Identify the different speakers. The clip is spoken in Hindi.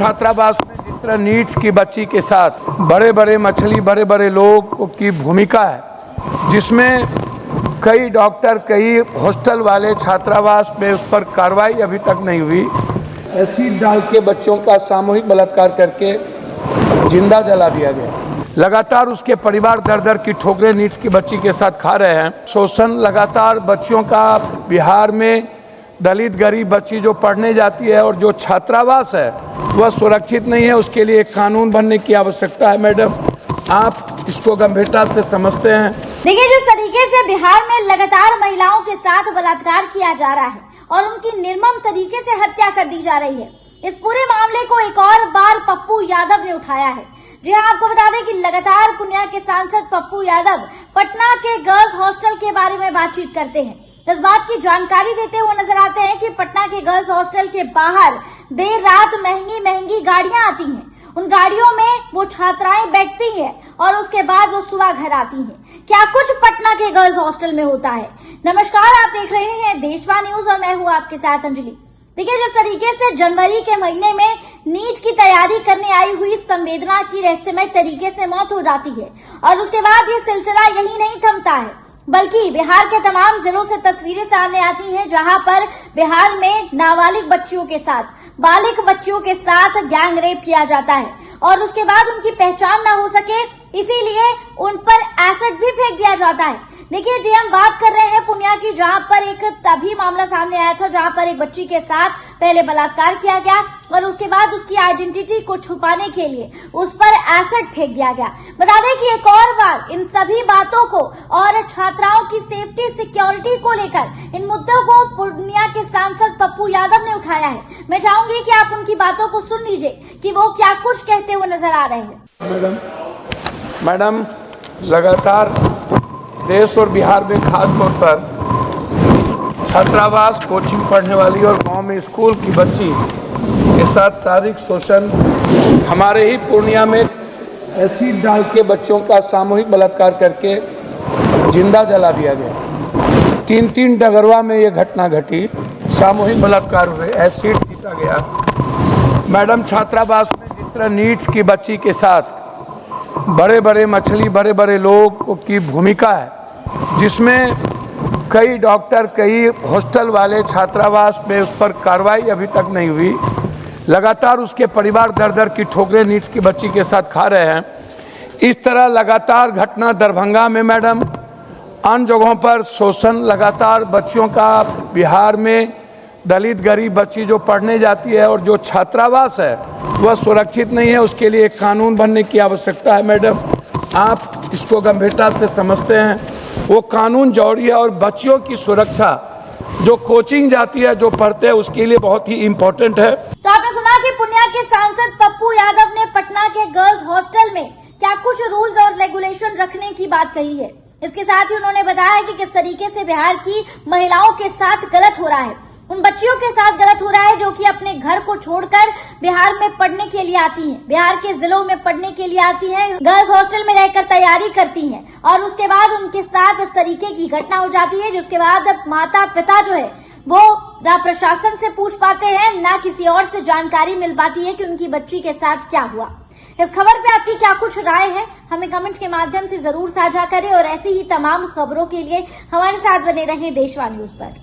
Speaker 1: छात्रावास में जिस तरह नीट्स की बच्ची के साथ बड़े बड़े मछली बड़े बड़े लोग की भूमिका है, जिसमें कई डॉक्टर कई हॉस्टल वाले छात्रावास में उस पर कार्रवाई अभी तक नहीं हुई। एसिड डाल के बच्चों का सामूहिक बलात्कार करके जिंदा जला दिया गया। लगातार उसके परिवार दर दर की ठोकरें नीट्स की बच्ची के साथ खा रहे हैं। शोषण लगातार बच्चियों का बिहार में, दलित गरीब बच्ची जो पढ़ने जाती है और जो छात्रावास है वह सुरक्षित नहीं है, उसके लिए एक कानून बनने की आवश्यकता है। मैडम, आप इसको गंभीरता से समझते हैं?
Speaker 2: देखिए, जिस तरीके से बिहार में लगातार महिलाओं के साथ बलात्कार किया जा रहा है और उनकी निर्मम तरीके से हत्या कर दी जा रही है, इस पूरे मामले को एक और बार पप्पू यादव ने उठाया है। जी हाँ, आपको बता दें कि लगातार पूर्णिया के सांसद पप्पू यादव पटना के गर्ल्स हॉस्टल के बारे में बातचीत करते हैं। इस बात की जानकारी देते हुए नजर आते हैं कि पटना के गर्ल्स हॉस्टल के बाहर देर रात महंगी महंगी गाड़ियां आती हैं। उन गाड़ियों में वो छात्राएं बैठती हैं और उसके बाद वो सुबह घर आती हैं। क्या कुछ पटना के गर्ल्स हॉस्टल में होता है? नमस्कार, आप देख रहे हैं देशवा न्यूज और मैं हूँ आपके साथ अंजलि। देखिए, जिस तरीके से जनवरी के महीने में नीट की तैयारी करने आई हुई संवेदना की रहस्यमय तरीके से मौत हो जाती है और उसके बाद ये सिलसिला यही नहीं थमता है, बल्कि बिहार के तमाम जिलों से तस्वीरें सामने आती हैं जहां पर बिहार में नाबालिग बच्चियों के साथ, बालिग बच्चियों के साथ गैंग रेप किया जाता है और उसके बाद उनकी पहचान न हो सके, इसीलिए उन पर एसिड भी फेंक दिया जाता है। देखिए जी, हम बात कर रहे हैं पूर्णिया की, जहां पर एक तभी मामला सामने आया था जहां पर एक बच्ची के साथ पहले बलात्कार किया गया और उसके बाद उसकी आइडेंटिटी को छुपाने के लिए उस पर एसिड फेंक दिया गया। बता दें कि एक और बार इन सभी बातों को और छात्राओं की सेफ्टी सिक्योरिटी को लेकर इन मुद्दों को पूर्णिया के सांसद पप्पू यादव ने उठाया है। मैं चाहूंगी कि आप उनकी बातों को सुन लीजिए कि वो क्या कुछ कहते हुए नजर आ रहे हैं।
Speaker 1: मैडम, लगातार देश और बिहार में खास तौर पर छात्रावास, कोचिंग पढ़ने वाली और गांव में स्कूल की बच्ची के साथ शारीरिक शोषण, हमारे ही पूर्णिया में एसिड डाल के बच्चों का सामूहिक बलात्कार करके जिंदा जला दिया गया। 3 डगरवा में ये घटना घटी, सामूहिक बलात्कार हुए, एसिड पीटा गया। मैडम, छात्रावास में जिस तरह नीट्स की बच्ची के साथ बड़े बड़े मछली बड़े बड़े लोग की भूमिका है, जिसमें कई डॉक्टर कई हॉस्टल वाले छात्रावास में उस पर कार्रवाई अभी तक नहीं हुई। लगातार उसके परिवार दर दर की ठोकरें नीट्स की बच्ची के साथ खा रहे हैं। इस तरह लगातार घटना दरभंगा में, मैडम, अन्य जगहों पर शोषण लगातार बच्चियों का बिहार में, दलित गरीब बच्ची जो पढ़ने जाती है और जो छात्रावास है वह सुरक्षित नहीं है, उसके लिए एक कानून बनने की आवश्यकता है। मैडम, आप इसको गंभीरता से समझते हैं? वो कानून जरूरी है और बच्चियों की सुरक्षा जो कोचिंग जाती है, जो पढ़ते हैं, उसके लिए बहुत ही इम्पोर्टेंट है।
Speaker 2: तो आपने सुना कि पूर्णिया के सांसद पप्पू यादव ने पटना के गर्ल्स हॉस्टल में क्या कुछ रूल्स और रेगुलेशन रखने की बात कही है। इसके साथ ही उन्होंने बताया कि किस तरीके से बिहार की महिलाओं के साथ गलत हो रहा है, उन बच्चियों के साथ गलत हो रहा है जो कि अपने घर को छोड़कर बिहार में पढ़ने के लिए आती हैं, बिहार के जिलों में पढ़ने के लिए आती हैं, गर्ल्स हॉस्टल में रहकर तैयारी करती हैं और उसके बाद उनके साथ इस तरीके की घटना हो जाती है, जिसके बाद माता पिता जो है वो ना प्रशासन से पूछ पाते हैं, ना किसी और से जानकारी मिल पाती है कि उनकी बच्ची के साथ क्या हुआ। इस खबर पे आपकी क्या कुछ राय है, हमें कमेंट के माध्यम से जरूर साझा करें और ऐसी ही तमाम खबरों के लिए हमारे साथ बने रहें देशवा न्यूज पर।